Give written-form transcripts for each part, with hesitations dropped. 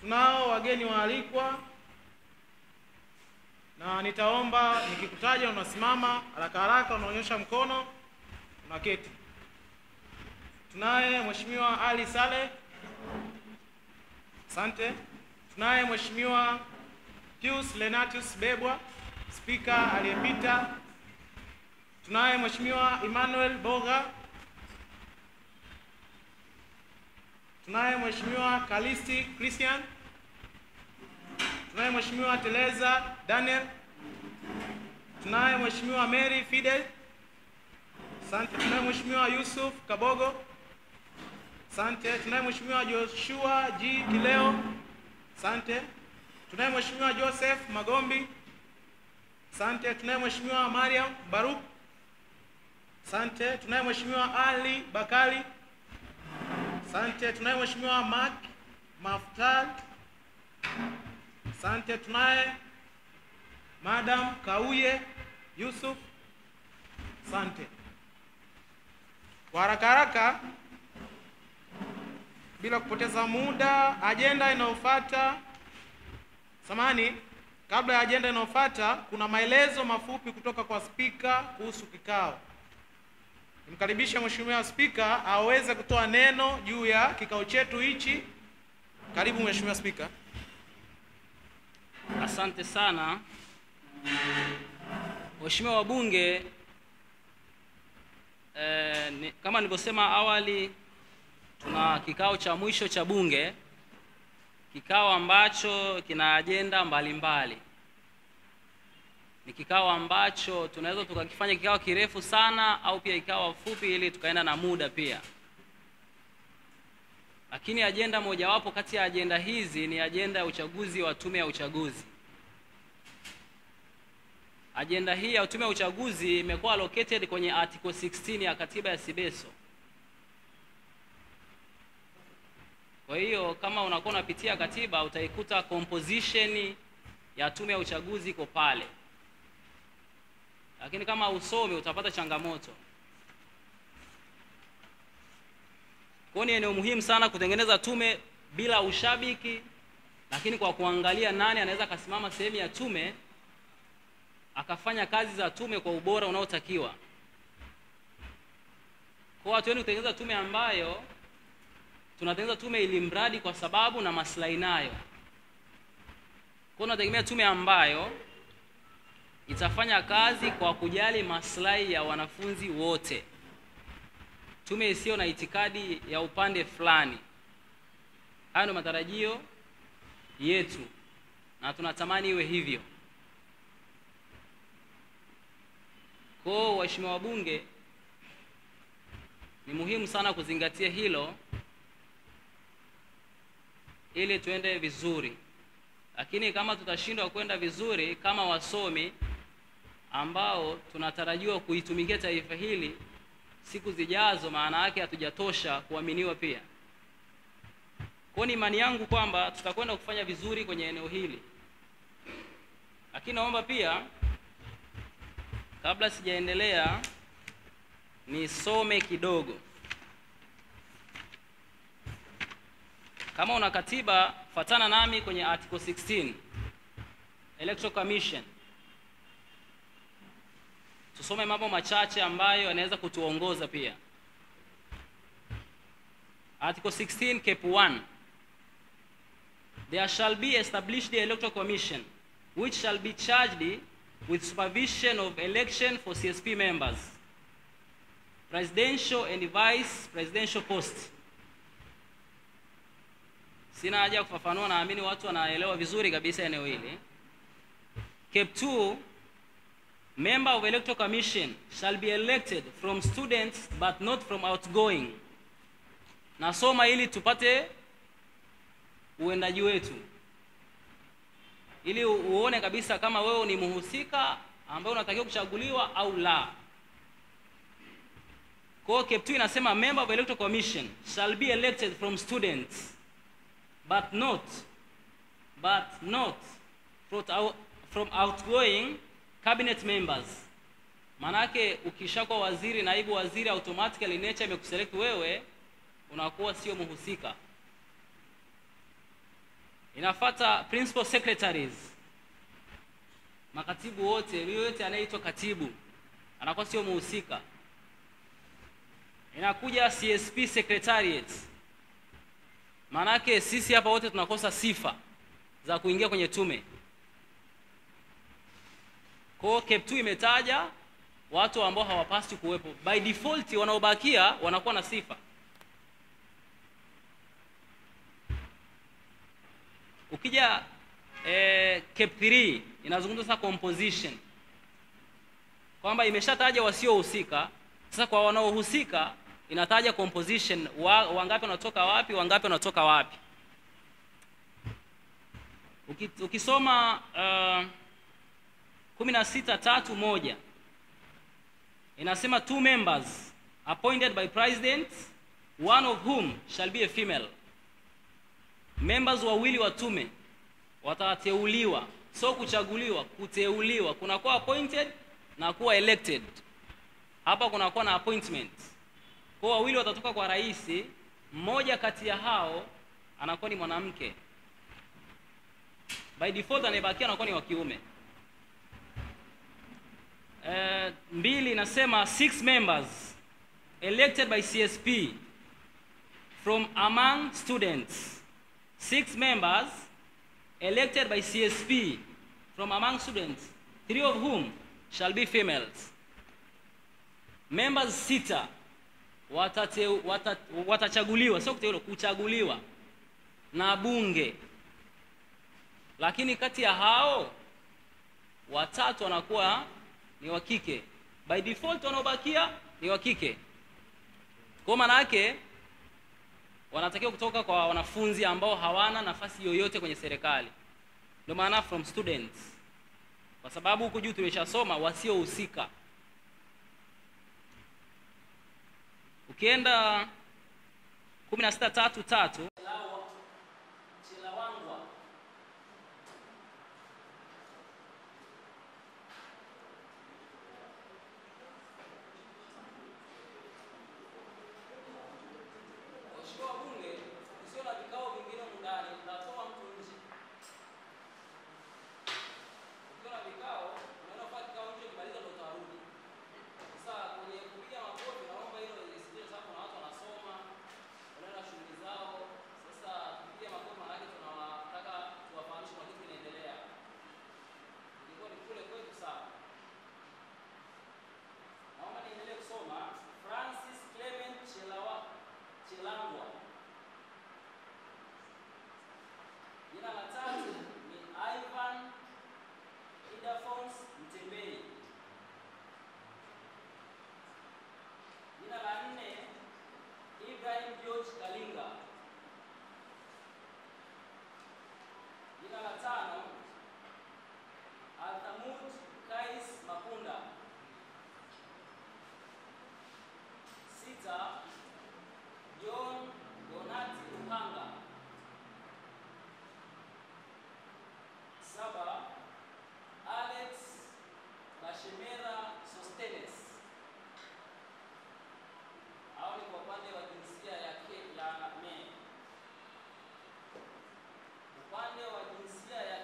Tunao wageni waalikwa, na nitaomba nikikutaja unasimama, haraka haraka unaonyesha mkono, unaketi. Tunaye Mheshimiwa Ali Saleh. Asante. Tunaye Mheshimiwa Pius Lenatus Bebwa, Spika aliyepita. Tunaye Mheshimiwa Emmanuel Boga. Tunaye Mheshimiwa Kalisti Christian. Tunaye Mheshimiwa Teleza Daniel. Tunaye Mheshimiwa Mary Fidel. Asante. Tunaye Mheshimiwa Yusuf Kabogo. Asante. Tunaye Mheshimiwa Joshua G. Kileo. Asante. Tunaye Mheshimiwa Joseph Magombi. Asante. Tunaye Mheshimiwa Mariam Baruk. Asante. Tunaye Mheshimiwa Ali Bakali. Asante. Tunaye Mheshimiwa Mark Maftad. Asante. Tunaye Madam Kauye Yusuf. Asante. Kwa haraka haraka bila kupoteza muda, agenda inayofuata. Samahani, kabla ya agenda inayofuata kuna maelezo mafupi kutoka kwa spika kuhusu kikao. Nimkaribisha Mheshimiwa Spika aweze kutoa neno juu ya kikao chetu hichi. Karibu Mheshimiwa Spika. Asante sana. Mheshimiwa wabunge, kama nilivyosema awali, tuna kikao cha mwisho cha bunge, kikao ambacho kina agenda mbalimbali. Ni kikao ambacho tunaweza tukakifanya kikao kirefu sana au pia kikao fupi ili tukaenda na muda pia. Lakini agenda mojawapo kati ya agenda hizi ni agenda ya uchaguzi wa tume ya uchaguzi. Agenda hii ya tume ya uchaguzi imekuwa allocated kwenye article 16 ya katiba ya Sibeso. Kwa hiyo kama unakuwa unapitia katiba utaikuta composition ya tume ya uchaguzi iko pale. Lakini kama usomi utapata changamoto. Kwa hiyo ni muhimu sana kutengeneza tume bila ushabiki, lakini kwa kuangalia nani anaweza kasimama sehemu ya tume akafanya kazi za tume kwa ubora unaotakiwa. Kwa watu wengi kutengeneza tume ambayo tunatengeneza tume ili mradi kwa sababu na maslahi nayo. Kwa tunategemea tume ambayo itafanya kazi kwa kujali maslahi ya wanafunzi wote. Tume isiyo na itikadi ya upande fulani. Hayo ndio matarajio yetu na tunatamani iwe hivyo. Kwa waheshimiwa wabunge, ni muhimu sana kuzingatia hilo ili tuende vizuri. Lakini kama tutashindwa kwenda vizuri kama wasomi ambao tunatarajiwa kuitumikia taifa hili siku zijazo, maana yake hatujatosha kuaminiwa pia. Kwa ni imani yangu kwamba tutakwenda kufanya vizuri kwenye eneo hili. Lakini naomba pia kabla sijaendelea nisome kidogo. Kama una katiba, fuatana nami kwenye article 16 Electoral Commission. Tusome mambo machache ambayo yanaweza kutuongoza pia. Article 16 cap 1. There shall be established the Electoral Commission which shall be charged with supervision of election for CSP members, presidential and vice presidential posts. Sina haja kufafanua, naamini watu wanaelewa vizuri kabisa eneo hili. Cap 2, member of Electoral Commission shall be elected from students but not from outgoing. Nasoma ili tupate uendaji wetu, ili uone kabisa kama wewe ni mhusika ambaye unatakiwa kuchaguliwa au la. Kwa cap 2 inasema member of Electoral Commission shall be elected from students but not from outgoing cabinet members. Manake ukishakuwa waziri, naibu waziri, automatically nature imekuselect wewe, unakuwa sio mhusika. Inafuata principal secretaries. Makatibu wote, yote anaitwa katibu anakuwa sio muhusika. Inakuja CSP secretariat. Maanake sisi hapa wote tunakosa sifa za kuingia kwenye tume. Kwa CAP 2 imetaja watu ambao hawapaswi kuwepo. By default wanaobakia wanakuwa na sifa. Ukija CAP 3 inazungumza sasa composition. Kwamba imeshataja wasiohusika, sasa kwa wanaohusika inataja composition, wangapi wanatoka wapi, wangapi wanatoka wapi. Ukisoma 16.3.1 inasema 2 members appointed by president, one of whom shall be a female. Members wawili wa tume watateuliwa, so kuchaguliwa, kuteuliwa, kunakuwa appointed na kuwa elected. Hapa kunakuwa na appointment. Kwa wawili watatoka kwa rais, mmoja kati ya hao anakuwa ni mwanamke. By default anayebakia anakuwa ni wa kiume. 2 inasema 6 members elected by CSP from among students. 6 members elected by CSP from among students, 3 of whom shall be females. Members 6 watachaguliwa, sio kuteuliwa, kuchaguliwa na bunge. Lakini kati ya hao 3 wanakuwa ni wa kike. By default wanaobakia ni wa kike. Kwa maana yake wanatakiwa kutoka kwa wanafunzi ambao hawana nafasi yoyote kwenye serikali. Ndio maana from students. Kwa sababu huko juu tumeshasoma wasiohusika. Ukienda 16.3.3 upande wa jinsia ya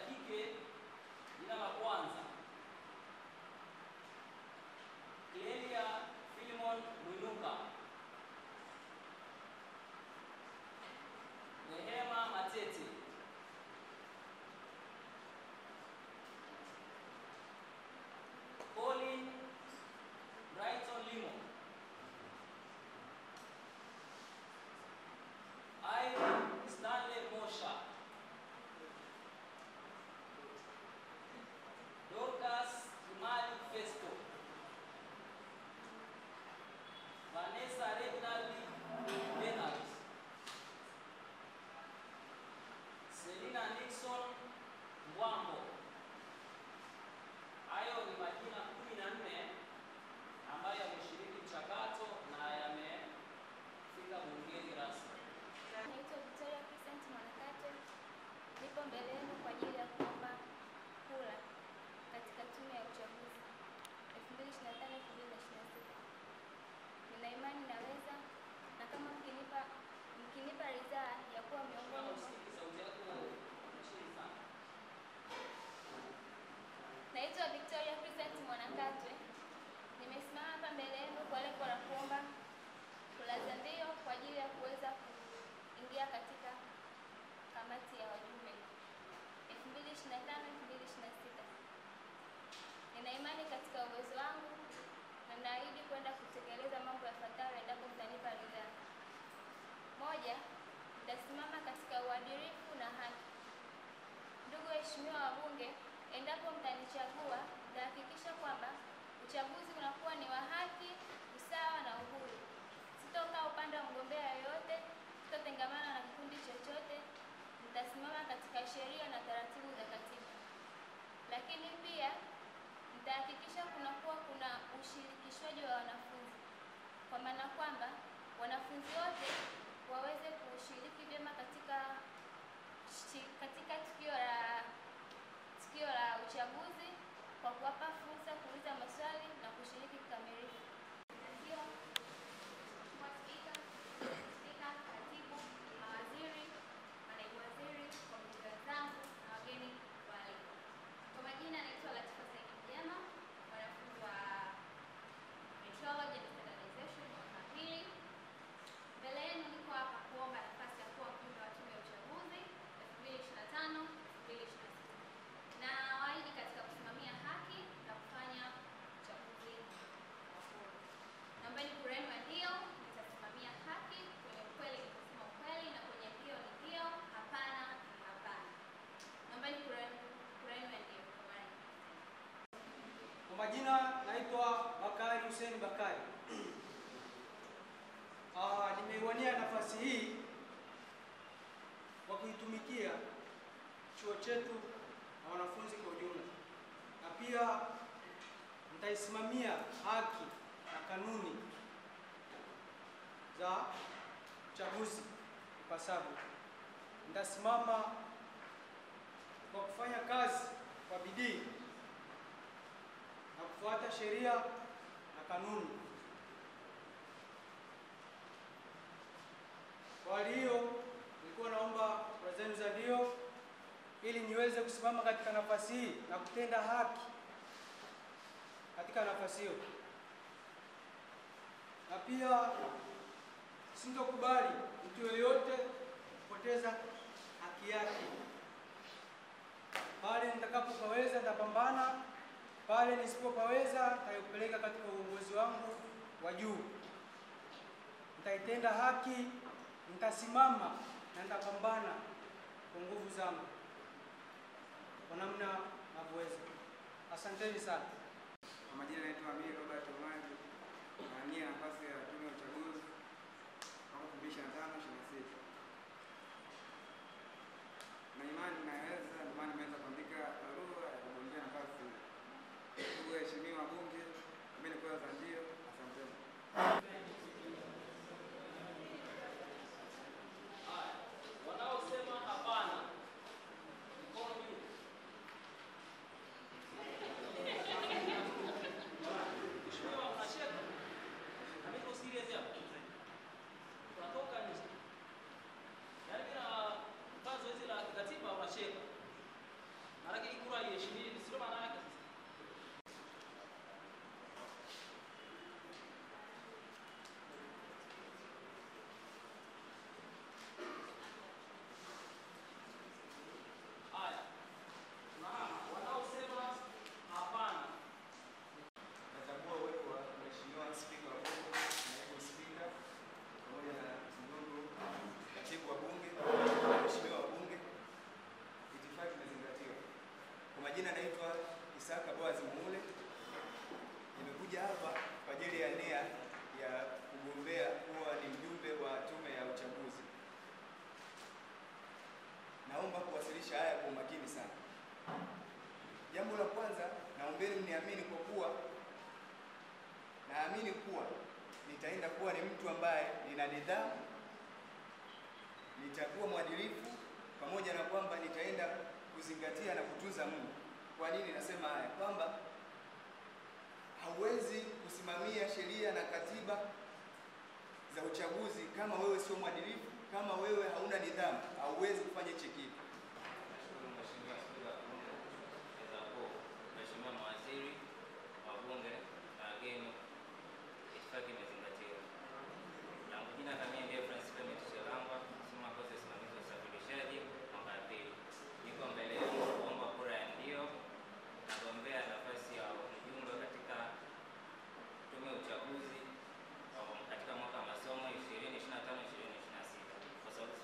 uadilifu na haki. Ndugu waheshimiwa wabunge, endapo mtanichagua, nitahakikisha kwamba uchaguzi unakuwa ni wa haki, usawa na uhuru. Sitokaa upande wa mgombea yoyote, sitotengamana na kikundi chochote, nitasimama katika sheria na taratibu za katiba. Lakini pia nitahakikisha kunakuwa kuna ushirikishwaji wa wanafunzi, kwa maana kwamba wanafunzi wote waweze kushiriki vyema katika tukio la uchaguzi kwa kuwapa fursa kuuliza maswali na kushiriki kikamilifu. Spika, katibu, mawaziri, manaibu waziri, wabunge wenzangu na wageni waalikwa. Kwa majina naitwa Latifa Said Mjema, mwanafunzi wa Metrology and Standardization mwaka wa pili. Mbele yenu niko hapa kuomba nafasi ya kuwa mjumbe wa tume ya uchaguzi 2025-2026. Na waahidi katika kusimamia haki na kufanya uchaguzi wa huru. Naombeni kura yenu ya ndio. Nitasimamia haki, kwenye ukweli nitasema ukweli, na kwenye ndio ni ndio, hapana ni hapana. Naombeni kura yenu ya ndio. Kwa majina naitwa Bakari Hussein Bakari. Nimeiwania nafasi hii kwa kuitumikia chuo chetu na wanafunzi kwa ujumla, na pia nitaisimamia haki na kanuni za uchaguzi ipasavyo. Nitasimama kwa kufanya kazi kwa bidii na kufuata sheria na kanuni. Kwa hiyo nilikuwa naomba kura zenu za ndio ili niweze kusimama katika nafasi hii na kutenda haki katika nafasi hiyo. Na pia sitokubali mtu yeyote kupoteza haki yake. Pale nitakapopaweza nitapambana, pale nisipopaweza nitaipeleka katika uongozi wangu wa juu. Nitaitenda haki, nitasimama na nitapambana kwa nguvu zangu kwa namna navyoweza. Asanteni sana. Kwa majina naitwa Amir Robert Omari, naania nafasi ya tume ya uchaguzi mwaka 2025-2026. Na imani naweza, ndio maana nimeweza kuandika barua ya kugombea nafasi. Ndugu waheshimiwa wabunge, mimi kura za ndio. Asanteni. Wanaosema hapana, mkono juu. Mheshimiwa, unacheka? Na mimi serious hapa. Tunatoka nje. Yaani bila mkazo hizi la katiba unacheka. Maana hii kura iheshimiwe, sio maana yake. Wanaosema hapana. Natambua uwepo wa Mheshimiwa Spika wa Bunge, Naibu Spika, pamoja na ndugu Katibu wa Bunge, Mheshimiwa wa Bunge. Itifaki imezingatiwa. Kwa majina naitwa Isaka Boaz Muule. Nimekuja hapa kwa ajili ya nia ya kugombea kuwa ni mjumbe wa tume ya uchaguzi. Naomba kuwasilisha haya kwa umakini sana. Jambo la kwanza, naombeni mniamini kwa kuwa naamini kuwa nitaenda kuwa ni mtu ambaye nina nidhamu, nitakuwa mwadilifu, pamoja na kwamba nitaenda kuzingatia na kutunza Mungu. Kwa nini nasema haya? Kwamba hauwezi kusimamia sheria na katiba za uchaguzi kama wewe sio mwadilifu, kama wewe hauna nidhamu, hauwezi kufanya hicho kitu. Mheshimiwa mawaziri, wabunge na wageni, itifaki imezingatiwa. Langu jina kamili ndiye Francis Clement Shelamba, msomi wa kozi ya usimamizi wa usafirishaji mwaka wa pili. Niko mbele yenu kuomba kura ya ndio. Nagombea nafasi ya mjumbe katika tume ya uchaguzi katika mwaka wa masomo 2025-2026 kwa sababu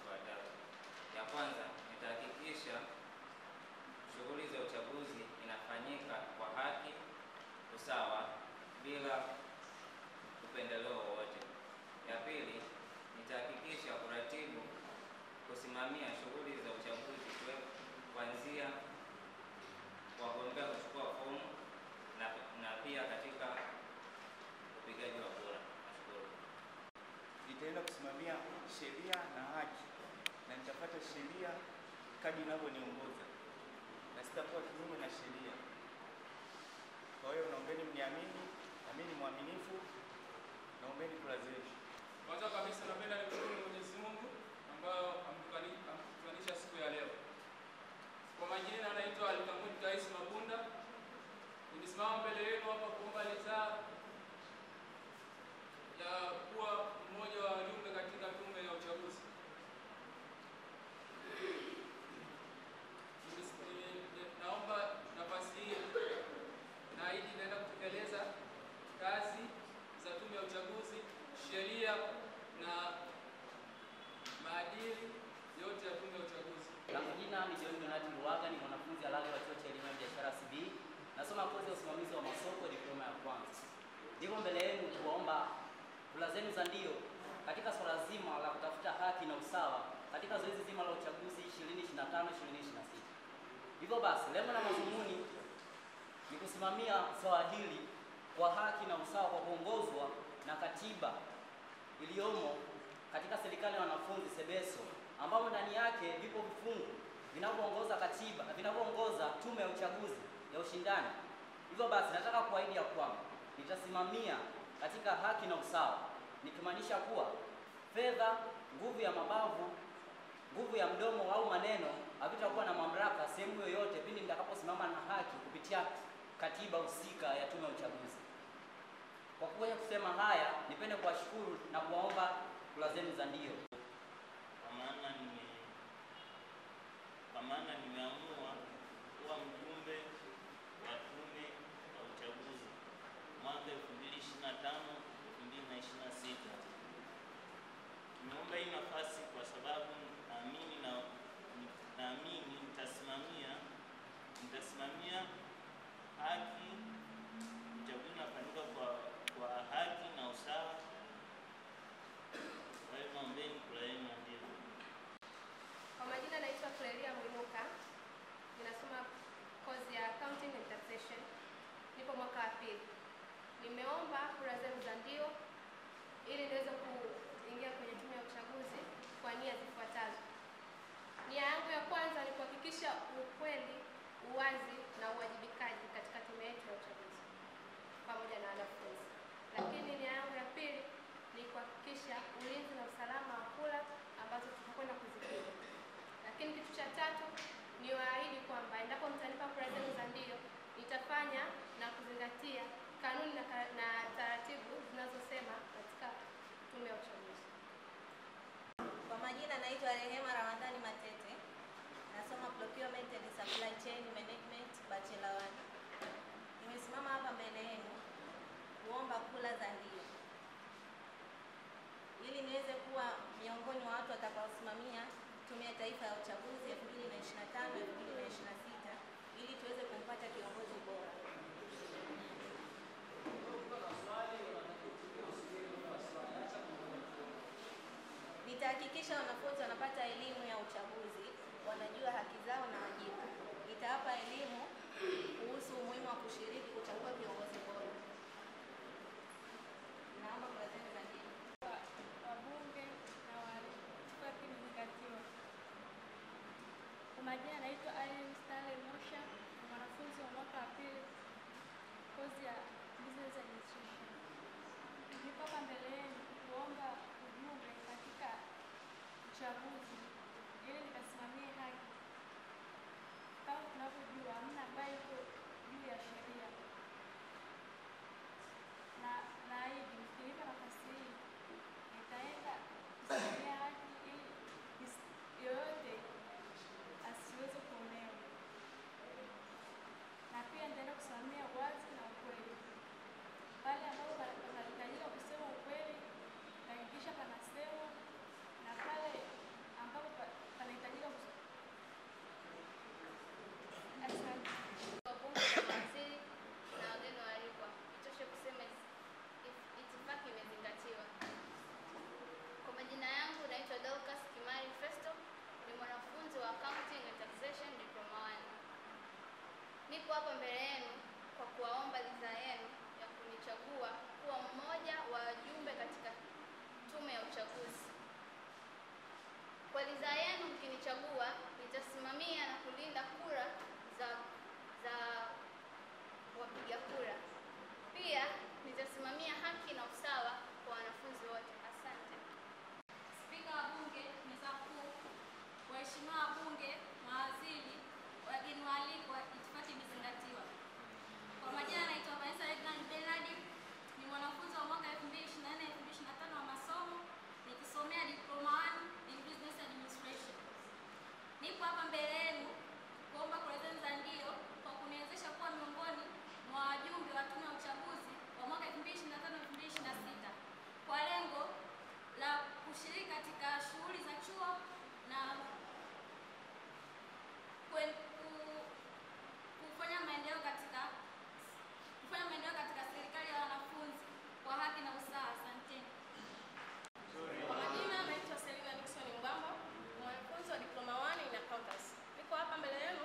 kadri inavyoniongoza na sitakuwa kinyume na sheria. Kwa hiyo naombeni mniamini, na mimi ni mwaminifu. Naombeni kura zenu. Kwanza kabisa napenda nimshukuru Mwenyezi Mungu ambayo ametukutanisha siku ya leo. Kwa majina anaitwa Alkamud Kais Mabunda. Nimesimama mbele yenu hapa kuomba ridhaa ya kuwa mmoja wa wajumbe katika tume ya uchaguzi. Naomba nafasi hii, naahidi naenda kutekeleza kazi za tume ya uchaguzi, sheria na maadili yote ya tume ya uchaguzi. Na majina ni John Donati Luaga, ni mwanafunzi halali wa chuo cha elimu ya biashara CB. Nasoma kozi ya usimamizi wa masoko, diploma ya kwanza. Niko mbele yenu kuomba kura zenu za ndio katika swala zima la kutafuta haki na usawa katika zoezi zima la uchaguzi 2025-2026. Hivyo basi, lengo na madhumuni ni kusimamia swala hili kwa haki na usawa kwa kuongozwa na katiba iliyomo katika serikali ya wanafunzi SEBESO, ambapo ndani yake vipo vifungu vinavyoongoza katiba na vinavyoongoza tume ya uchaguzi ya ushindani. Hivyo basi, nataka kuahidi ya kwamba nitasimamia katika haki na usawa, nikimaanisha kuwa fedha, nguvu ya mabavu, nguvu ya mdomo au maneno havitakuwa na mamlaka sehemu yoyote pindi nitakaposimama na haki kupitia katiba husika ya tume ya uchaguzi. Kwa kuweza kusema haya, nipende kuwashukuru na kuwaomba kura zenu za ndio. Kwa maana nimeamua kuwa mjumbe wa tume ya uchaguzi mwaka 2025-2026. Nimeomba hii nafasi kwa sababu naamini nitasimamia haki, uchaguzi unafanyika kwa haki na usawa. Kwa hiyo naombeni kura yenu ndio. Kwa majina naitwa Clelia Mwinuka. Ninasoma kozi ya Accounting and Taxation. Nipo mwaka wa pili. Nimeomba kura zenu za ndio ili niweze kuingia kwenye tume ya uchaguzi kwa nia zifuatazo. Nia yangu ya kwanza ni kuhakikisha ukweli, uwazi na uwajibikaji katika tume yetu ya uchaguzi pamoja na wanafunzi. Lakini nia yangu ya pili ni kuhakikisha ulinzi na usalama wa kura ambazo tutakwenda kuzipiga. Lakini kitu cha tatu ni waahidi kwamba endapo mtanipa kura zenu za ndio, nitafanya na kuzingatia kanuni na taratibu zinazosema katika tume ya uchaguzi. Kwa majina naitwa Rehema Ramadhani Matete. Nasoma Procurement and Supply Chain Management Bachelor 1. Nimesimama hapa mbele yenu kuomba kura za ndio ili niweze kuwa miongoni mwa watu watakaosimamia Tume ya Taifa ya Uchaguzi 2025-2026 ili tuweze kumpata kiongozi bora. Nitahakikisha wanafunzi wanapata elimu ya uchaguzi, wanajua haki zao na wajibu. Nitawapa elimu kuhusu umuhimu wa kushiriki kuchagua kiongozi bora. Naomba kura zenu za ndio. Wabunge na waitifaki imezingatiwa. Kwa majina naitwa Irene Stanley Mosha, mwanafunzi wa mwaka wa pili kozi ya Business Administration. Niko hapa mbele yenu kuomba ujumbe katika uchaguzi ili nikasimamie haki. Kama tunavyojua, hamna ambaye yuko juu ya sheria. Na naahidi nikilipa nafasi hii nitaenda kusimamia haki ili yoyote asiweze kuonewa, na pia nitaenda kusimamia uwazi na ukweli. Pale ambapo panahitajika kusema ukweli nahakikisha panasemwa, na pale ambapo panahitajika Wabunge na mawaziri na wageni waalikwa, itoshe kusema itifaki imezingatiwa. Kwa majina yangu naitwa Dorcas Kimari Festo, ni mwanafunzi wa Accounting and Taxation Diploma 1. Nipo hapa mbele yenu kwa kuwaomba ridhaa yenu ya kunichagua kuwa mmoja wa wajumbe katika tume ya uchaguzi. Kwa ridhaa yenu mkinichagua, nitasimamia kusimamia na kulinda kura za wapiga kura. Pia nitasimamia haki na usawa kwa wanafunzi wote. Asante. Spika wa Bunge, meza kuu, waheshimiwa wabunge, mawaziri, wageni waalikwa, itifaki imezingatiwa. Kwa majina naitwa Vanessa Egnan Bernard, ni mwanafunzi wa mwaka 2024-2025 wa masomo nikisomea diploma 1 in business administration. Nipo hapa mbele yenu kuomba kura zenu za ndio kwa kuniwezesha kuwa miongoni mwa wajumbe wa tume ya uchaguzi wa mwaka 2025-2026 kwa lengo la kushiriki katika shughuli za chuo na kufanya maendeleo katika serikali ya wanafunzi kwa haki na usawa. Asanteni. Kwa majina naitwa Selina Nixon Mbambo, mwanafunzi wa diploma 1 in accountancy. Niko hapa mbele yenu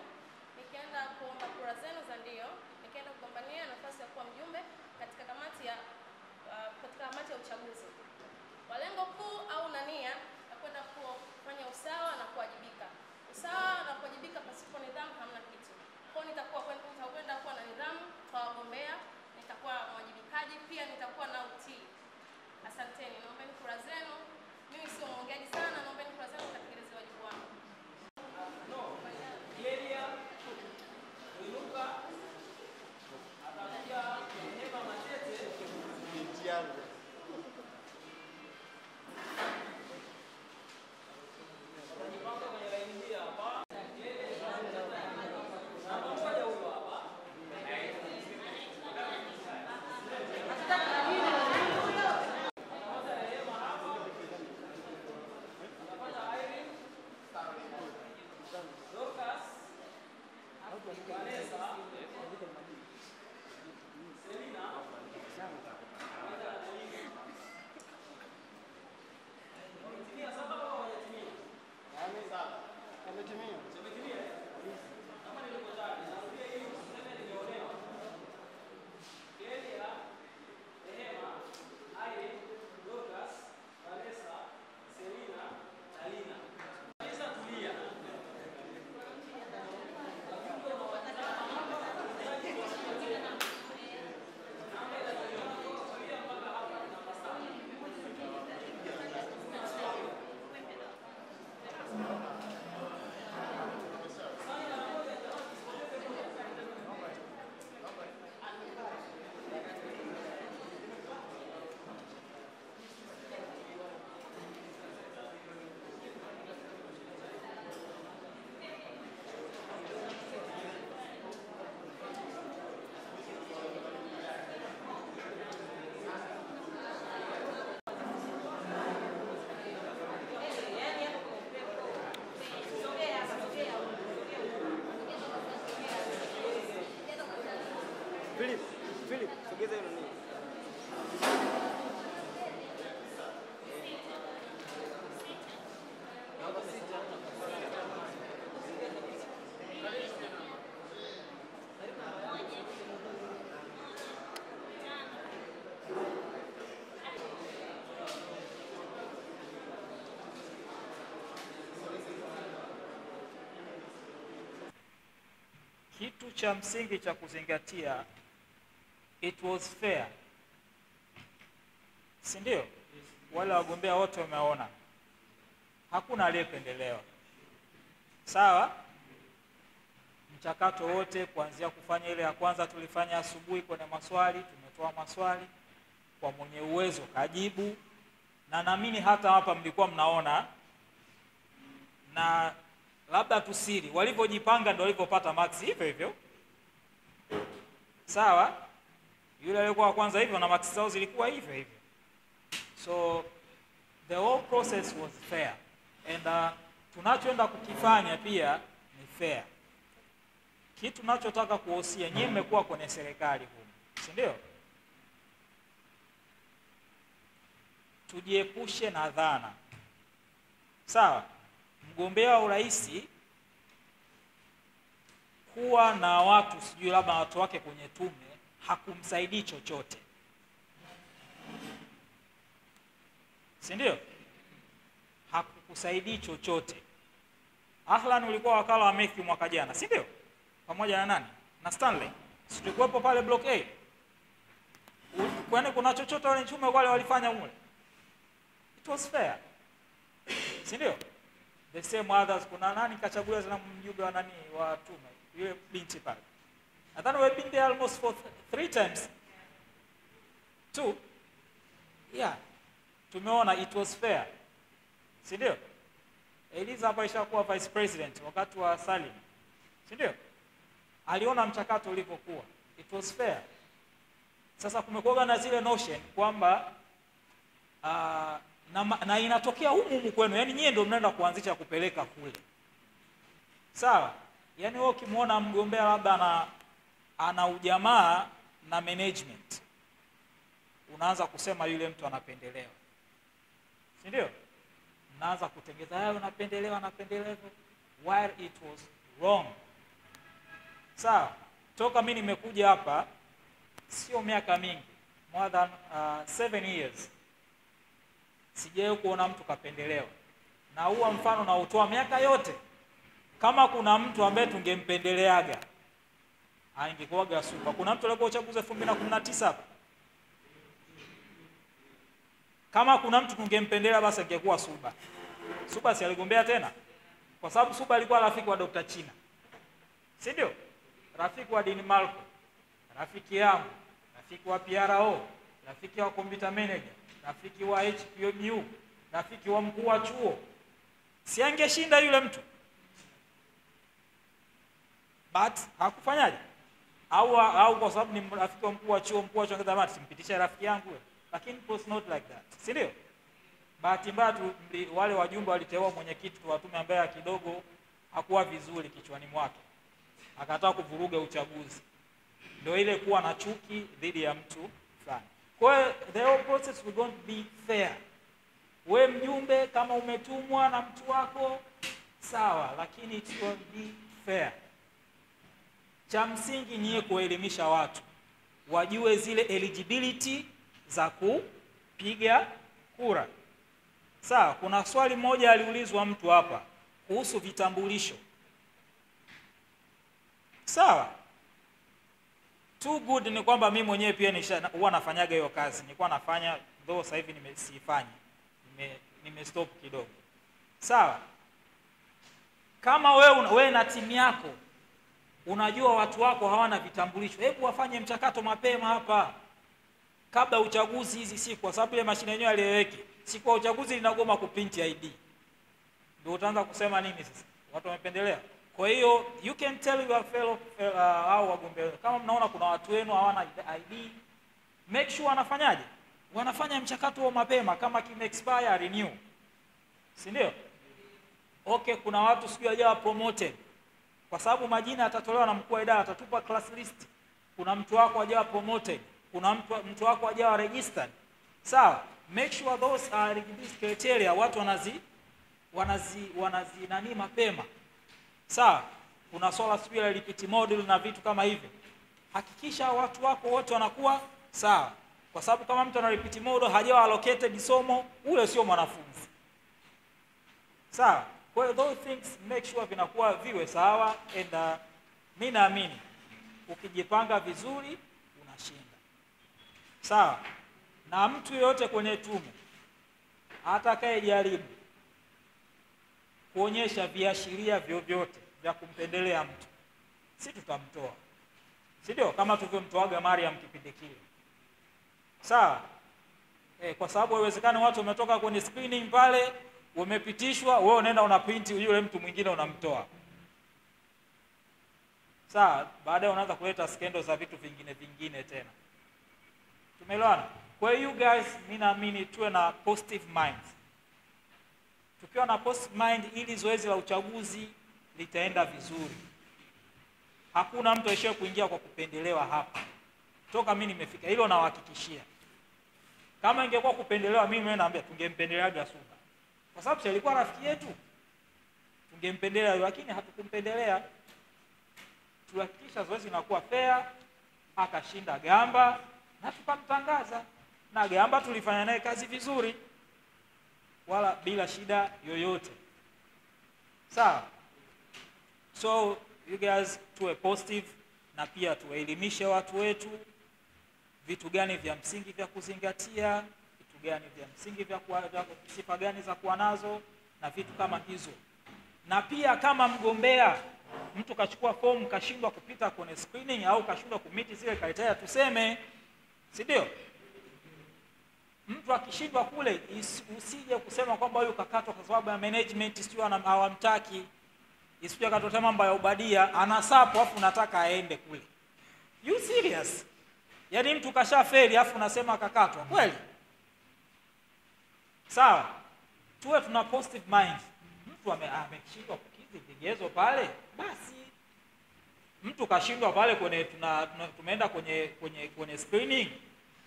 nikienda kuomba kura zenu za ndio, nikienda kugombania nafasi ya kuwa mjumbe katika kamati ya uchaguzi. Kwa lengo kuu au na nia ya kwenda kufanya usawa na kuwajibika. Usawa na kuwajibika pasipo nidhamu hamna kitu. Kwa nitakwenda kuwa na nidhamu kwa wagombea, nitakuwa mwajibikaji, pia nitakuwa na utii. Asanteni, naombeni kura zenu. Mimi sio mwongeaji sana, naombeni kura zenu nitatekeleza wajibu wangu. Clelia Mwinuka atakuja Neema Matete binti yangu. Watajipanga kwenye laini hii hapa. Na mmoja huyo hapa. Philip, sogeza hiyo nani. Kitu cha msingi cha kuzingatia, it was fair, si ndio? Wale wagombea wote wameona, hakuna aliyependelewa. Sawa, mchakato wote kuanzia kufanya ile ya kwanza tulifanya asubuhi kwenye maswali, tumetoa maswali kwa mwenye uwezo kajibu, na naamini hata hapa mlikuwa mnaona, na labda tusiri walivyojipanga ndio walivyopata max hivyo hivyo. Sawa, yule aliyekuwa wa kwanza hivyo na max zao zilikuwa hivyo hivyo. So the whole process was fair, and tunachoenda kukifanya pia ni fair. Kitu tunachotaka kuhusia, nyinyi mmekuwa kwenye serikali huko, si ndio? Tujiepushe na dhana. Sawa, mgombea wa urais kuwa na watu sijui labda watu wake kwenye tume hakumsaidii chochote, si ndio? Hakukusaidii chochote. Ahlan ulikuwa wakala wa Matthew mwaka jana, si ndio? Pamoja na nani? Na Stanley. Tulikuwepo pale block A. Kwani kuna chochote wale chume wale walifanya mule? It was fair. Si ndio? The same others, kuna nani kachaguliwa sana mjumbe wa nani wa tume? Yule binti pale. Nadhani we've been there almost for 3 times. 2. Yeah. Tumeona it was fair. Si ndio? Eliza hapa ishakuwa vice president wakati wa Salim. Si ndio? Aliona mchakato ulivyokuwa. It was fair. Sasa kumekuwa na zile notion kwamba na inatokea humu kwenu, yani nyie ndio mnaenda kuanzisha kupeleka kule. Sawa? Yani wewe ukimwona mgombea labda ana ujamaa na management, unaanza kusema yule mtu anapendelewa. Si ndio? Mnaanza kutengeza hayo anapendelewa while it was wrong. Sawa? Toka mimi nimekuja hapa sio miaka mingi, more than 7 years. Sijawahi kuona mtu kapendelewa. Na huwa mfano na utoa miaka yote. Kama kuna mtu ambaye tungempendeleaga, angekuwaga Suba. Kuna mtu aliyekuwa uchaguzi 2019 hapa. Kama kuna mtu tungempendelea basi angekuwa Suba. Suba si aligombea tena? Kwa sababu Suba alikuwa rafiki wa Dr. China. Si ndio? Rafiki wa Dean Malco, rafiki yangu, rafiki wa PRO, rafiki wa computer manager, rafiki wa HPMU, rafiki wa mkuu wa chuo. Si angeshinda yule mtu? But hakufanyaje? Au kwa sababu ni rafiki wa mkuu wa chuo akasema simpitisha rafiki yangu wewe. Lakini it was not like that. Si ndio? Bahati mbaya wale wajumbe waliteua mwenyekiti wa tume ambaye kidogo hakuwa vizuri kichwani mwake. Akataka kuvuruga uchaguzi. Ndio ile kuwa na chuki dhidi ya mtu fulani. Kwa hiyo the whole process will going to be fair. We mjumbe kama umetumwa na mtu wako sawa, lakini it will be fair. Cha msingi ni kuelimisha watu wajue zile eligibility za kupiga kura. Sawa, kuna swali moja aliulizwa mtu hapa kuhusu vitambulisho. Sawa. Too good ni kwamba mimi mwenyewe pia huwa nafanyaga hiyo kazi. Nilikuwa nafanya though sasa hivi nimesifanyi. Nimestop kidogo. Sawa. Kama wewe na timu yako unajua watu wako hawana vitambulisho, hebu wafanye mchakato mapema hapa. Kabla uchaguzi hizi siku, kwa sababu ile mashine yenyewe aliweke. Siku ya uchaguzi linagoma kuprint ID. Ndio utaanza kusema nini sasa? Watu wamependelea. Kwa hiyo you can tell your fellow au wagombea kama mnaona kuna watu wenu hawana ID, make sure wanafanyaje? Wanafanya mchakato wa mapema, kama kime expire renew. Si ndio? Okay, kuna watu siku hajawa promoted. Kwa sababu majina yatatolewa na mkuu wa idara, atatupa class list. Kuna mtu wako hajawa promoted, kuna mtu wako hajawa registered. Sawa? Make sure those are eligibility criteria watu wanazi nani mapema. Sawa, kuna swala sio repeat model na vitu kama hivi. Hakikisha watu wako wote wanakuwa sawa. Kwa sababu kama mtu ana repeat model hajawa allocated somo, ule sio mwanafunzi. Sawa? Kwa hiyo those things make sure vinakuwa viwe sawa and mimi naamini ukijipanga vizuri unashinda. Sawa? Na mtu yote kwenye tume atakaye jaribu kuonyesha viashiria vyovyote vya kumpendelea mtu, si tutamtoa. Si ndio? Kama tulivyomtoaga Mariam kipindi kile. Sawa? Kwa sababu haiwezekani watu wametoka kwenye screening pale, wamepitishwa, wewe unaenda una print yule mtu mwingine unamtoa. Sawa, baadaye unaanza kuleta scandals za vitu vingine tena. Tumeelewana? Kwa hiyo you guys, mimi naamini tuwe na positive minds. Tukiwa na positive mind ili zoezi la uchaguzi litaenda vizuri. Hakuna mtu aishiye kuingia kwa kupendelewa hapa. Toka mimi nimefika hilo nawahakikishia. Kama ingekuwa kupendelewa mimi naambia tungempendeleaga Suba. Kwa sababu alikuwa rafiki yetu. Tungempendelea lakini hatukumpendelea. Tuhakikisha zoezi linakuwa fair, akashinda Gamba na tukamtangaza. Na Gamba tulifanya naye kazi vizuri. Wala bila shida yoyote. Sawa? So you guys tuwe positive na pia tuwaelimishe watu wetu vitu gani vya msingi vya kuzingatia, vitu gani vya msingi vya sifa gani za kuwa nazo na vitu kama hizo. Na pia kama mgombea mtu kachukua fomu kashindwa kupita kwenye screening au kashindwa kumiti zile criteria, tuseme, si ndio? Mtu akishindwa kule usije kusema kwamba huyu kakatwa kwa sababu ya management sio hawamtaki. Isije akatoa mambo ya ubadia, anasapo afu unataka aende kule. You serious? Yaani mtu kashafeli afu unasema kakatwa kweli? Sawa. Tuwe tuna positive mind. Mtu ameshindwa kukidhi vigezo pale, basi mtu kashindwa pale kwenye tumeenda kwenye screening,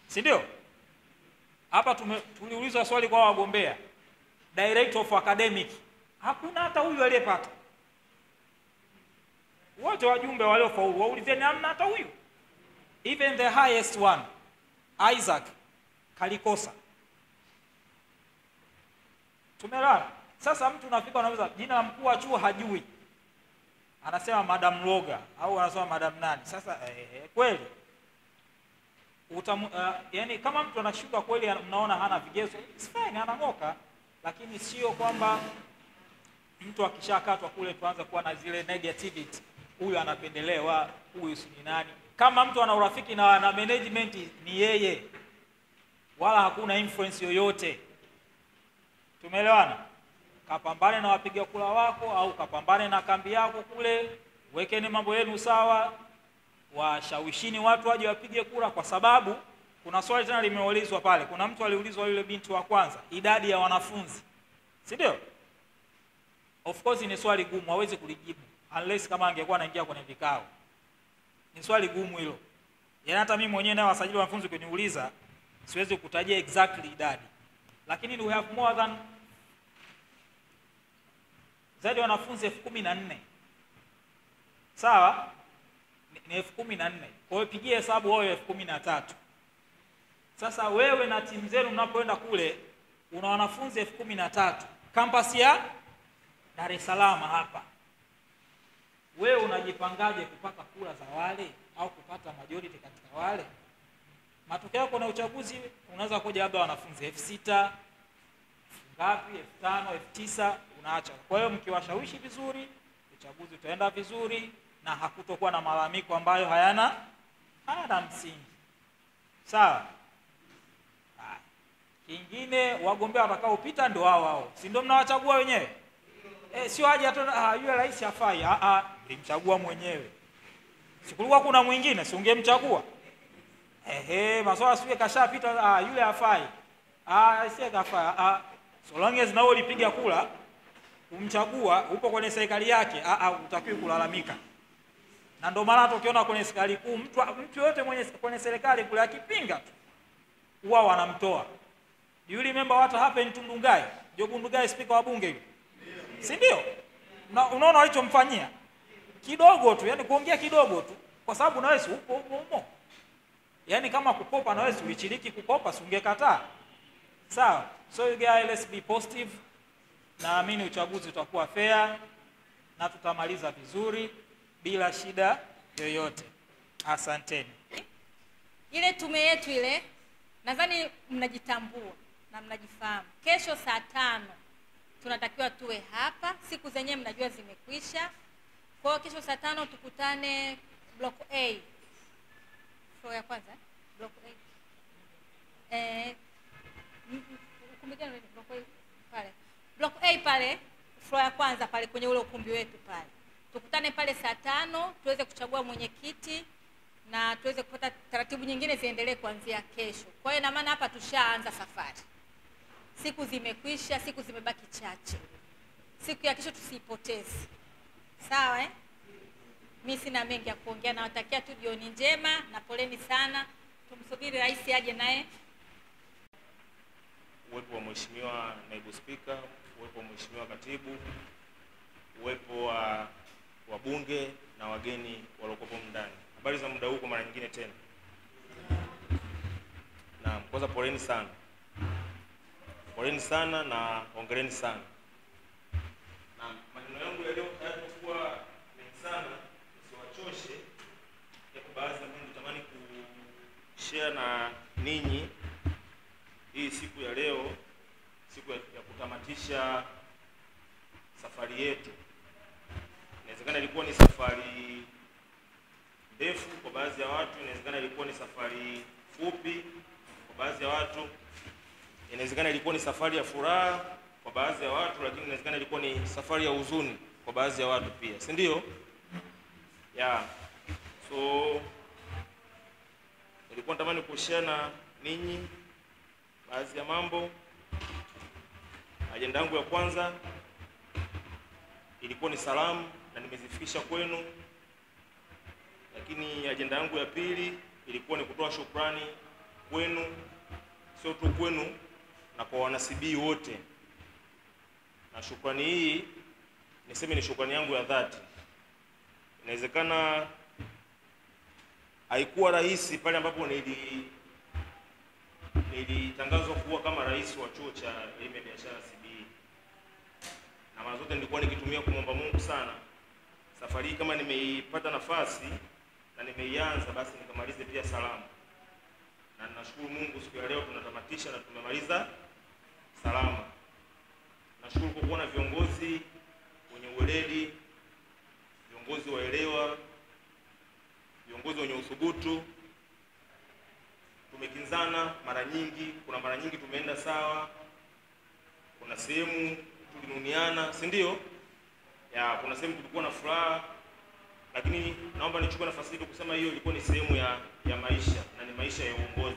si ndio? Hapa tuliulizwa swali kwa wagombea, director of academic, hakuna hata huyu aliyepata. Wote wajumbe waliofaulu waulizeni, hamna hata huyu. Even the highest one, Isaac, kalikosa. Tumelala. Sasa mtu unafika unauliza jina la mkuu wa chuo hajui, anasema Madam Loga au anasema Madam nani. Sasa kweli yani kama mtu anashindwa kweli, mnaona hana vigezo, it's fine, anang'oka. Lakini sio kwamba mtu akishakatwa kule tuanze kuwa na zile negativity, huyu anapendelewa, huyu si nani. Kama mtu ana urafiki na management ni yeye, wala hakuna influence yoyote. Tumeelewana? Kapambane na wapiga kula wako au kapambane na kambi yako kule, wekeni mambo yenu sawa, washawishini watu waje wapige kura. Kwa sababu kuna swali tena limeulizwa pale, kuna mtu aliulizwa, yule binti wa kwanza, idadi ya wanafunzi, si ndio? Of course ni swali gumu, hawezi kulijibu unless kama angekuwa anaingia kwenye vikao. Ni swali gumu hilo. Yaani hata mimi mwenyewe na wasajili wanafunzi kuniuliza siwezi kutajia exactly idadi. Lakini we have more than zaidi ya wanafunzi 14,000. Sawa? Ni 14,000. Kwa hiyo pigie hesabu wao 13,000. Sasa wewe na timu zenu mnapoenda kule una wanafunzi 13,000. Campus ya Dar es Salaam hapa. Wewe unajipangaje kupata kura za wale au kupata majority katika wale? Matokeo yako na uchaguzi unaweza kuja labda wanafunzi 6,000, ngapi, 5,000, 9,000 unaacha. Kwa hiyo mkiwashawishi vizuri, uchaguzi utaenda vizuri na hakutokuwa na malalamiko ambayo hayana msingi. Sawa? Kingine, wagombea watakaopita ndio hao. Si ndio mnawachagua wenyewe? Sio haja tu yule rais hafai. Mlimchagua mwenyewe. Sikulikuwa kuna mwingine, si ungemchagua? Maswala sio kashapita, yule hafai. Sio hafai. So long as nao ulipiga kula umchagua, upo kwenye serikali yake, utakiwi kulalamika. Na ndio maana hata ukiona kwenye serikali kuu mtu yote kwenye serikali kule akipinga tu huwa wanamtoa. You remember what happened to Ndungai? Jobu Ndugai, speaker wa bunge hivi. Si ndio? Unaona walichomfanyia? Kidogo tu, yani kuongea kidogo tu. Kwa sababu na wewe upo humo. Yani kama kukopa na wewe ulichiliki kukopa, usingekataa. Sawa? So you guys, let's be positive. Naamini uchaguzi utakuwa fair na tutamaliza vizuri bila shida yoyote. Asanteni. Ile tume yetu ile nadhani mnajitambua na mnajifahamu. Kesho saa 5 tunatakiwa tuwe hapa. Siku zenyewe mnajua zimekwisha. Kwa hiyo kesho saa 5 tukutane block A. Floor ya kwanza, block A. Ukumbi gani block A pale? Block A pale, floor ya kwanza pale kwenye ule ukumbi wetu pale. Tukutane pale saa 5 tuweze kuchagua mwenyekiti na tuweze kupata taratibu nyingine ziendelee kuanzia kesho. Kwa hiyo na maana hapa tushaanza safari. Siku zimekwisha, siku zimebaki chache. Siku ya kesho tusiipoteze. Sawa eh? Mimi sina mengi ya kuongea, na watakia tu jioni njema na poleni sana. Tumsubiri rais aje naye. Uwepo wa Mheshimiwa Naibu Spika, uwepo wa Mheshimiwa Katibu, uwepo wa wabunge na wageni waliokuwa ndani. Habari za muda huu kwa mara nyingine tena. Naam, kwanza poleni sana. Poleni sana na hongereni sana. Naam, maneno yangu yaliyokuwa ilikuwa ni safari ndefu kwa baadhi ya watu, inawezekana ilikuwa ni safari fupi kwa baadhi ya watu, inawezekana ilikuwa ni safari ya furaha kwa baadhi ya watu, lakini inawezekana ilikuwa ni safari ya huzuni kwa baadhi ya watu pia, si ndio? So nilikuwa natamani kushare na ninyi baadhi ya mambo. Ajenda yangu ya kwanza ilikuwa ni salamu na nimezifikisha kwenu, lakini ajenda yangu ya pili ilikuwa ni kutoa shukrani kwenu, sio tu kwenu na kwa wanasibii wote. Na shukrani hii niseme ni shukrani yangu ya dhati. Inawezekana haikuwa rahisi pale ambapo nilitangazwa kuwa kama rais wa chuo cha elimu ya biashara CBE, na mara zote nilikuwa nikitumia kumwomba Mungu sana, safari hii kama nimeipata nafasi na nimeianza, basi nikamalize pia salama. Na ninashukuru Mungu, siku ya leo tunatamatisha na tumemaliza salama. Nashukuru kwa kuona viongozi wenye uweledi, viongozi waelewa, viongozi wenye uthubutu. Tumekinzana mara nyingi, kuna mara nyingi tumeenda sawa, kuna sehemu tulinuniana, si ndio? Kuna sehemu tulikuwa na furaha, lakini naomba nichukue nafasi hii kusema hiyo ilikuwa ni sehemu ya maisha, na ni maisha ya uongozi,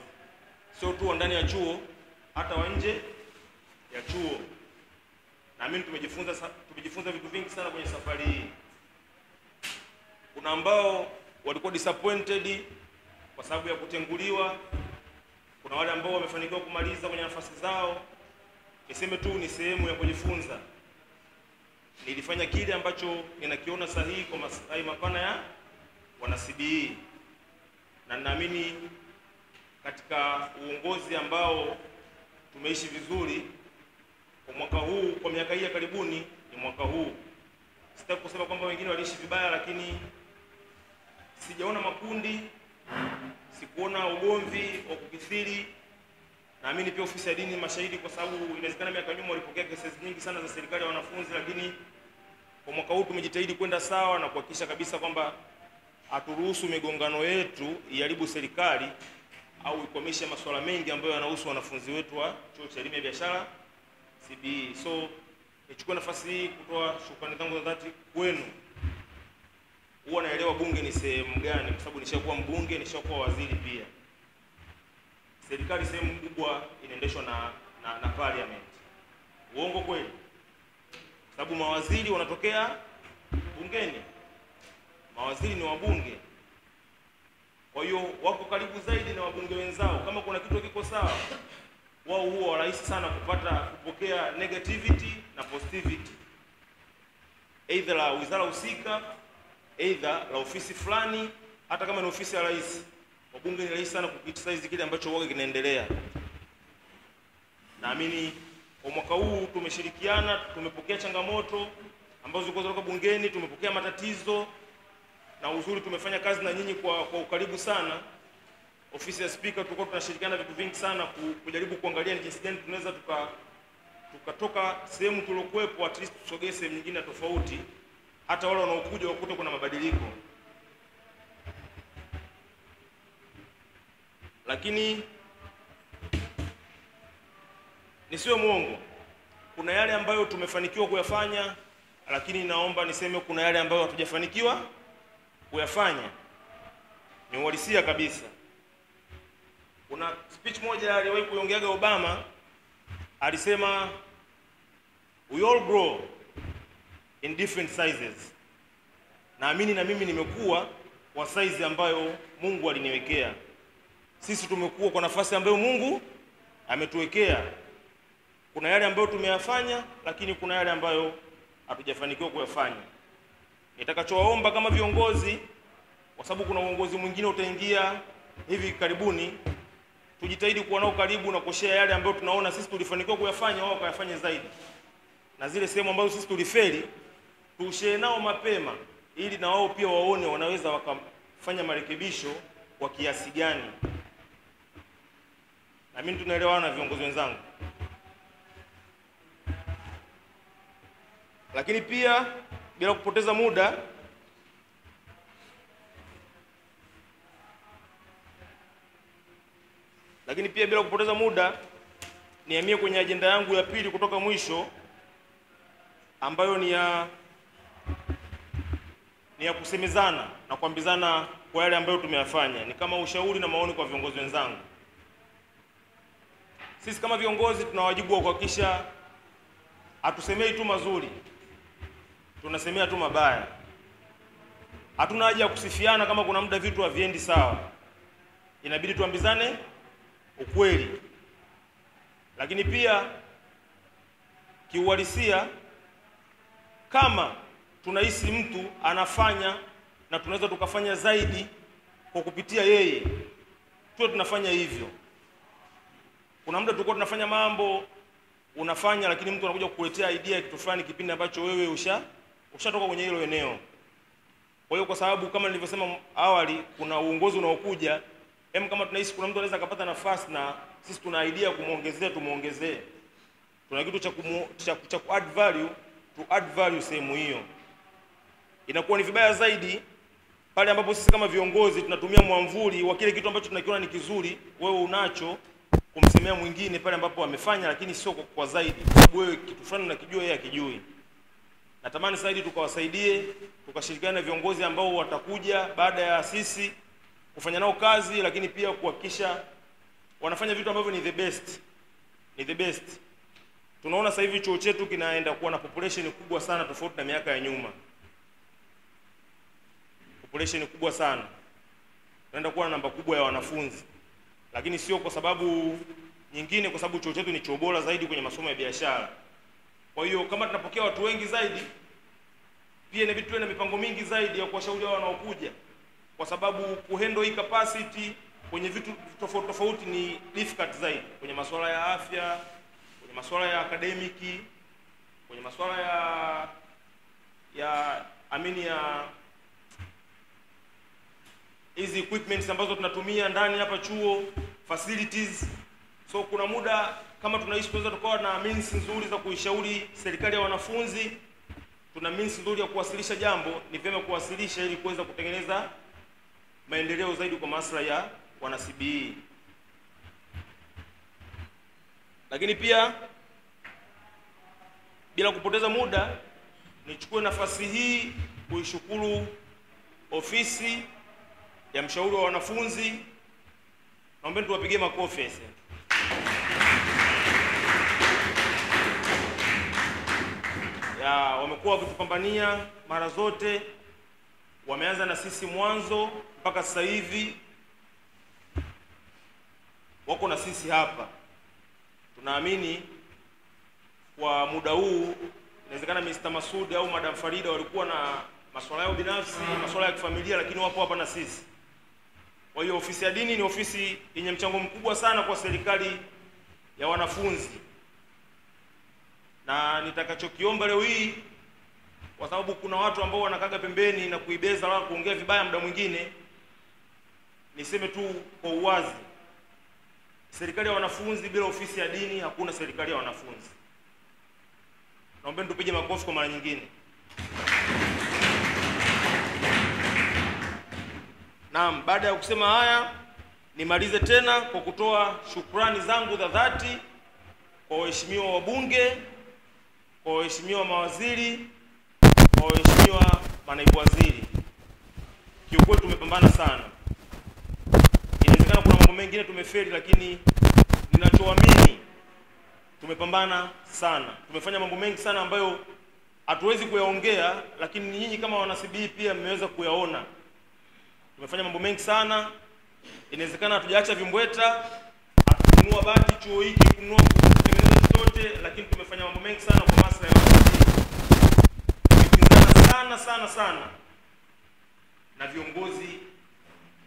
sio tu ndani ya chuo, hata wa nje ya chuo. Na mimi tumejifunza vitu vingi sana kwenye safari hii. Kuna ambao walikuwa disappointed kwa sababu ya kutenguliwa, kuna wale ambao wamefanikiwa kumaliza kwenye nafasi zao. Niseme tu ni sehemu ya kujifunza. Nilifanya kile ambacho ninakiona sahihi kwa maslahi mapana ya wana CBE, na ninaamini katika uongozi ambao tumeishi vizuri kwa mwaka huu, kwa miaka hii ya karibuni, ni mwaka huu. Sitaki kusema kwamba wengine waliishi vibaya, lakini sijaona makundi, sikuona ugomvi wa kukithiri. Naamini pia ofisi ya dini ni mashahidi, kwa sababu inawezekana miaka nyuma walipokea kesi nyingi sana za serikali ya wanafunzi, lakini kwa mwaka huu tumejitahidi kwenda sawa na kuhakikisha kabisa kwamba haturuhusu migongano yetu iharibu serikali au ikwamishe masuala mengi ambayo yanahusu wanafunzi wetu wa chuo cha elimu ya biashara CBE. So nichukue nafasi hii kutoa shukrani zangu za dhati kwenu. Huwa naelewa bunge ni sehemu gani, kwa sababu nishakuwa mbunge, nishakuwa waziri pia. Serikali sehemu kubwa inaendeshwa na parliament. Uongo kweli? Sababu mawaziri wanatokea bungeni, mawaziri ni wabunge, kwa hiyo wako karibu zaidi na wabunge wenzao. Kama kuna kitu kiko sawa, wao huwa rahisi sana kupokea negativity na positivity, either la wizara husika, either la ofisi fulani. Hata kama ni ofisi ya rais, wabunge ni rahisi sana kukriticize kile ambacho wao kinaendelea. Naamini kwa mwaka huu tumeshirikiana, tumepokea changamoto ambazo zilikuwa kutoka bungeni, tumepokea matatizo, na uzuri tumefanya kazi na nyinyi kwa ukaribu sana. Ofisi ya Speaker tulikuwa tunashirikiana vitu vingi sana kujaribu kuangalia ni jinsi gani tunaweza tukatoka sehemu tuliokuepo, at least tusogee sehemu nyingine tofauti, hata wale wanaokuja wakute kuna mabadiliko. Lakini nisiwe mwongo, kuna yale ambayo tumefanikiwa kuyafanya, lakini naomba niseme kuna yale ambayo hatujafanikiwa kuyafanya. Ni uhalisia kabisa. Kuna speech moja aliwahi kuiongeaga Obama, alisema we all grow in different sizes. Naamini na mimi nimekuwa kwa size ambayo Mungu aliniwekea. Sisi tumekuwa kwa nafasi ambayo Mungu ametuwekea. Kuna yale ambayo tumeyafanya, lakini kuna yale ambayo hatujafanikiwa kuyafanya. Nitakachowaomba kama viongozi, kwa sababu kuna uongozi mwingine utaingia hivi karibuni, tujitahidi kuwa nao karibu na kushare yale ambayo tunaona sisi tulifanikiwa kuyafanya, wao kayafanye zaidi. Na zile sehemu ambazo sisi tulifeli, tushare nao mapema, ili na wao pia waone wanaweza wakafanya marekebisho kwa kiasi gani. Na mimi tunaelewana na viongozi wenzangu. Lakini pia bila kupoteza muda, Lakini pia bila kupoteza muda nihamie kwenye ajenda yangu ya pili kutoka mwisho, ambayo ni ya kusemezana na kuambizana kwa yale ambayo tumeyafanya. Ni kama ushauri na maoni kwa viongozi wenzangu. Sisi kama viongozi tuna wajibu wa kuhakikisha hatusemei tu mazuri, tunasemea tu mabaya. Hatuna haja ya kusifiana kama kuna muda vitu haviendi sawa. Inabidi tuambizane ukweli. Lakini pia kiuhalisia, kama tunahisi mtu anafanya na tunaweza tukafanya zaidi kwa kupitia yeye, tuwe tunafanya hivyo. Kuna muda tulikuwa tunafanya mambo unafanya, lakini mtu anakuja kukuletea idea ya kitu fulani kipindi ambacho wewe ushatoka kwenye hilo eneo. Kwa hiyo kwa sababu kama nilivyosema awali, kuna uongozi unaokuja, kama tunahisi kuna mtu anaweza akapata nafasi na sisi tuna idea kumuongezea, tumuongezee. Tuna kitu cha ku add value, to add value sehemu hiyo. Inakuwa ni vibaya zaidi pale ambapo sisi kama viongozi tunatumia mwamvuli wa kile kitu ambacho tunakiona ni kizuri, wewe unacho, kumsemea mwingine pale ambapo amefanya, lakini sio kwa zaidi, sababu wewe kitu fulani unakijua yeye akijui. Natamani zaidi tukawasaidie, tukashirikiana na viongozi ambao watakuja baada ya sisi kufanya nao kazi, lakini pia kuhakikisha wanafanya vitu ambavyo ni the best. Ni the best. Tunaona sasa hivi chuo chetu kinaenda kuwa na population kubwa sana tofauti na miaka ya nyuma. Population kubwa sana. Tunaenda kuwa na namba kubwa ya wanafunzi. Lakini sio kwa sababu nyingine, kwa sababu chuo chetu ni chuo bora zaidi kwenye masomo ya biashara. Kwa hiyo kama tunapokea watu wengi zaidi, pia inabidi tuwe na mipango mingi zaidi ya kuwashauri wao wanaokuja. Kwa sababu kuhandle hii capacity kwenye vitu tofauti tofauti ni difficult zaidi, kwenye masuala ya afya, kwenye masuala ya academic, kwenye masuala ya hizi equipments ambazo tunatumia ndani hapa chuo, facilities. So kuna muda kama tunaishi tunaweza tukawa na means nzuri za kuishauri serikali ya wanafunzi, tuna means nzuri ya kuwasilisha jambo, ni vyema kuwasilisha ili kuweza kutengeneza maendeleo zaidi kwa maslahi ya wana CBE. Lakini pia bila kupoteza muda, nichukue nafasi hii kuishukuru ofisi ya mshauri wa wanafunzi. Naomba tuwapigie makofi sasa. Wamekuwa wakitupambania mara zote. Wameanza na sisi mwanzo mpaka sasa hivi wako na sisi hapa. Tunaamini kwa muda huu inawezekana Mr. Masudi au Madam Farida walikuwa na masuala yao binafsi, masuala ya kifamilia, lakini wapo hapa na sisi. Kwa hiyo ofisi ya dini ni ofisi yenye mchango mkubwa sana kwa serikali ya wanafunzi. Na nitakachokiomba leo hii, kwa sababu kuna watu ambao wanakaga pembeni na kuibeza wala kuongea vibaya muda mwingine, niseme tu kwa uwazi, serikali ya wanafunzi bila ofisi ya dini hakuna serikali ya wanafunzi. Naomba tupige makofi kwa mara nyingine. Naam, baada ya kusema haya, nimalize tena kwa kutoa shukrani zangu za dhati kwa waheshimiwa wabunge, kwa waheshimiwa mawaziri, kwa waheshimiwa manaibu waziri. Kiukweli tumepambana sana. Inawezekana kuna mambo mengine tumefeli, lakini ninachoamini tumepambana sana. Tumefanya mambo mengi sana ambayo hatuwezi kuyaongea, lakini nyinyi kama wana CBE pia mmeweza kuyaona. Tumefanya mambo mengi sana. Inawezekana hatujaacha vimbweta, hatukununua bati chuo hiki, kununua kutengeneza chochote, lakini tumefanya mambo mengi sana kwa maslahi ya wanafunzi. Tumepingana sana na viongozi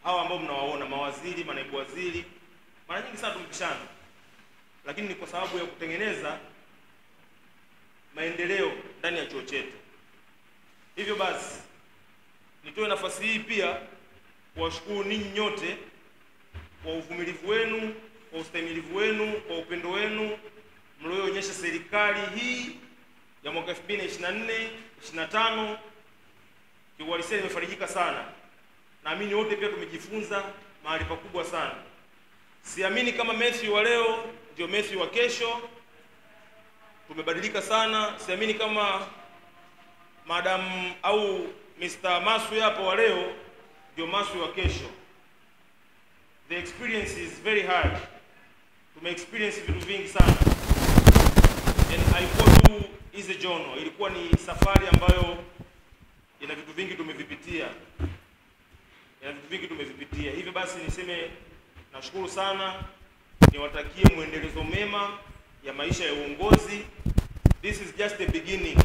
hawa ambao mnawaona, mawaziri, manaibu waziri. Mara nyingi sana tumepishana, lakini ni kwa sababu ya kutengeneza maendeleo ndani ya chuo chetu. Hivyo basi nitoe nafasi hii pia kuwashukuru ninyi nyote kwa uvumilivu wenu, kwa ustahimilivu wenu, kwa upendo wenu mlioonyesha serikali hii ya mwaka 2024-25. Kiuhalisia nimefarijika sana. Naamini wote pia tumejifunza mahali pakubwa sana. Siamini kama Matthew wa leo ndio Matthew wa kesho. Tumebadilika sana. Siamini kama Madam au Mr. Maswi hapo wa leo ndio Maswi wa kesho. The experience is very hard. Tume-experience vitu vingi sana. And haikuwa tu easy journey. Ilikuwa ni safari ambayo ina vitu vingi tumevipitia. Hivyo basi niseme nashukuru sana. Niwatakie muendelezo mema ya maisha ya uongozi. This is just the beginning.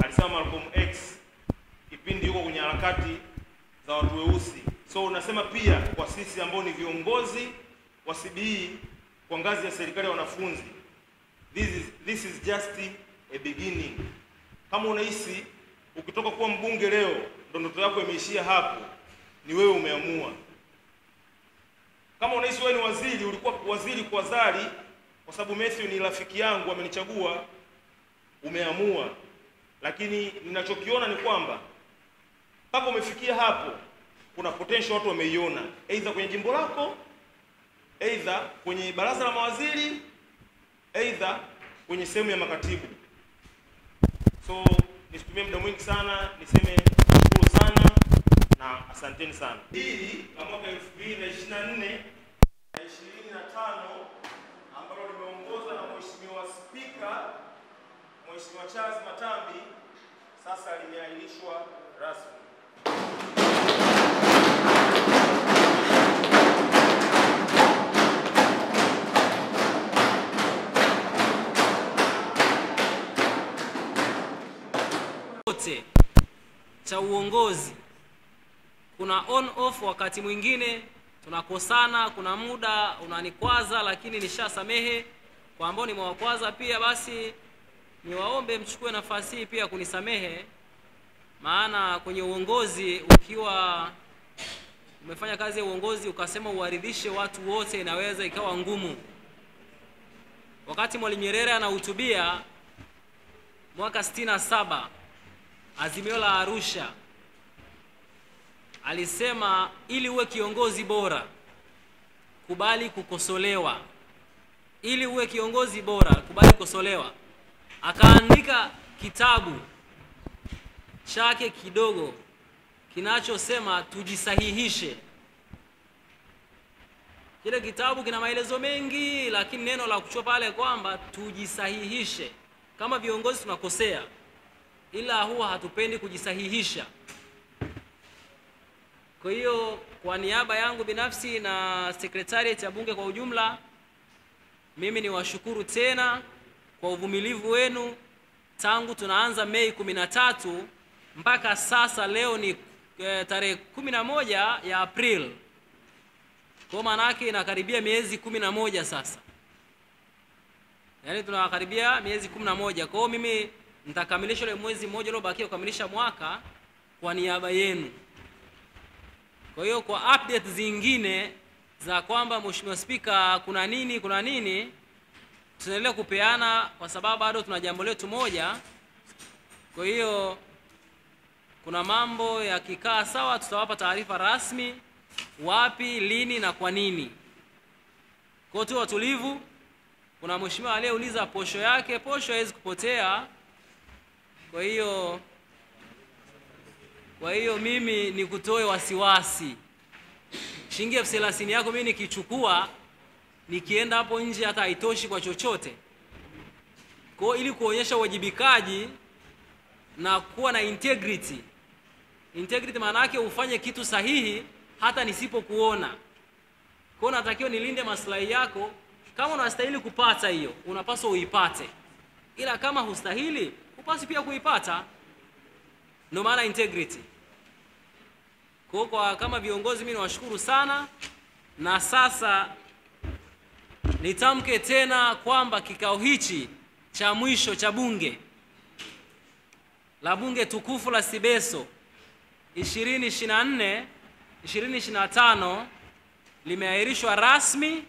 Alisema Malcolm X kipindi yuko kwenye harakati za watu weusi. So unasema pia kwa sisi ambao ni viongozi wa CBE kwa ngazi ya serikali ya wanafunzi, this is just a beginning. Kama unahisi ukitoka kuwa mbunge leo ndo ndoto yako imeishia hapo, ni wewe umeamua. Kama unahisi wewe ni waziri, ulikuwa waziri kwa zari kwa sababu Matthew ni rafiki yangu amenichagua, umeamua. Lakini ninachokiona ni kwamba mpaka umefikia hapo kuna potential watu wameiona, aidha kwenye jimbo lako, aidha kwenye baraza la mawaziri, aidha kwenye sehemu ya makatibu. So nisitumie muda mwingi sana, niseme shukuru sana na asanteni sana. Hili la mwaka 2024 na 25 ambalo limeongozwa na Mheshimiwa Spika Mheshimiwa Charles Matambi sasa limeahirishwa rasmi. Cha uongozi kuna on off, wakati mwingine tunakosana, kuna muda unanikwaza, lakini nishasamehe. Kwa ambao nimewakwaza pia, basi niwaombe mchukue nafasi hii pia kunisamehe, maana kwenye uongozi ukiwa umefanya kazi ya uongozi ukasema uwaridhishe watu wote inaweza ikawa ngumu. Wakati Mwalimu Nyerere anahutubia mwaka 67 Azimio la Arusha, alisema ili uwe kiongozi bora kubali kukosolewa. Ili uwe kiongozi bora kubali kukosolewa. Akaandika kitabu chake kidogo kinachosema tujisahihishe. Kile kitabu kina maelezo mengi, lakini neno la kuchukua pale kwamba tujisahihishe. Kama viongozi tunakosea, ila huwa hatupendi kujisahihisha. Kwa hiyo kwa niaba yangu binafsi na secretariat ya bunge kwa ujumla, mimi niwashukuru tena kwa uvumilivu wenu tangu tunaanza Mei 13 mpaka sasa. Leo ni tarehe 11 ya April. Kwa maana yake inakaribia miezi 11 sasa. Yaani tunakaribia miezi 11. Kwa hiyo mimi nitakamilisha ile mwezi mmoja uliobakia kukamilisha mwaka kwa niaba yenu. Kwa hiyo kwa update zingine za kwamba Mheshimiwa Spika kuna nini tunaendelea kupeana, kwa sababu bado tuna jambo letu moja. Kwa hiyo kuna mambo yakikaa sawa tutawapa taarifa rasmi wapi, lini na kwa nini. Kwa hiyo watulivu. Kuna mheshimiwa aliyeuliza posho yake, posho haiwezi kupotea. Kwa hiyo mimi nikutoe wasiwasi. Shilingi 30,000 yako mimi nikichukua nikienda hapo nje hata haitoshi kwa chochote. Kwa hiyo ili kuonyesha uwajibikaji na kuwa na integrity. Integrity maana yake ufanye kitu sahihi hata nisipokuona. Kwa hiyo natakiwa nilinde maslahi yako. Kama unastahili kupata hiyo, unapaswa uipate. Ila kama hustahili, upasi pia kuipata. Ndio maana integrity. Kwa kama viongozi mimi nawashukuru sana, na sasa nitamke tena kwamba kikao hichi cha mwisho cha bunge la bunge tukufu la Sibeso 2024-2025 limeahirishwa rasmi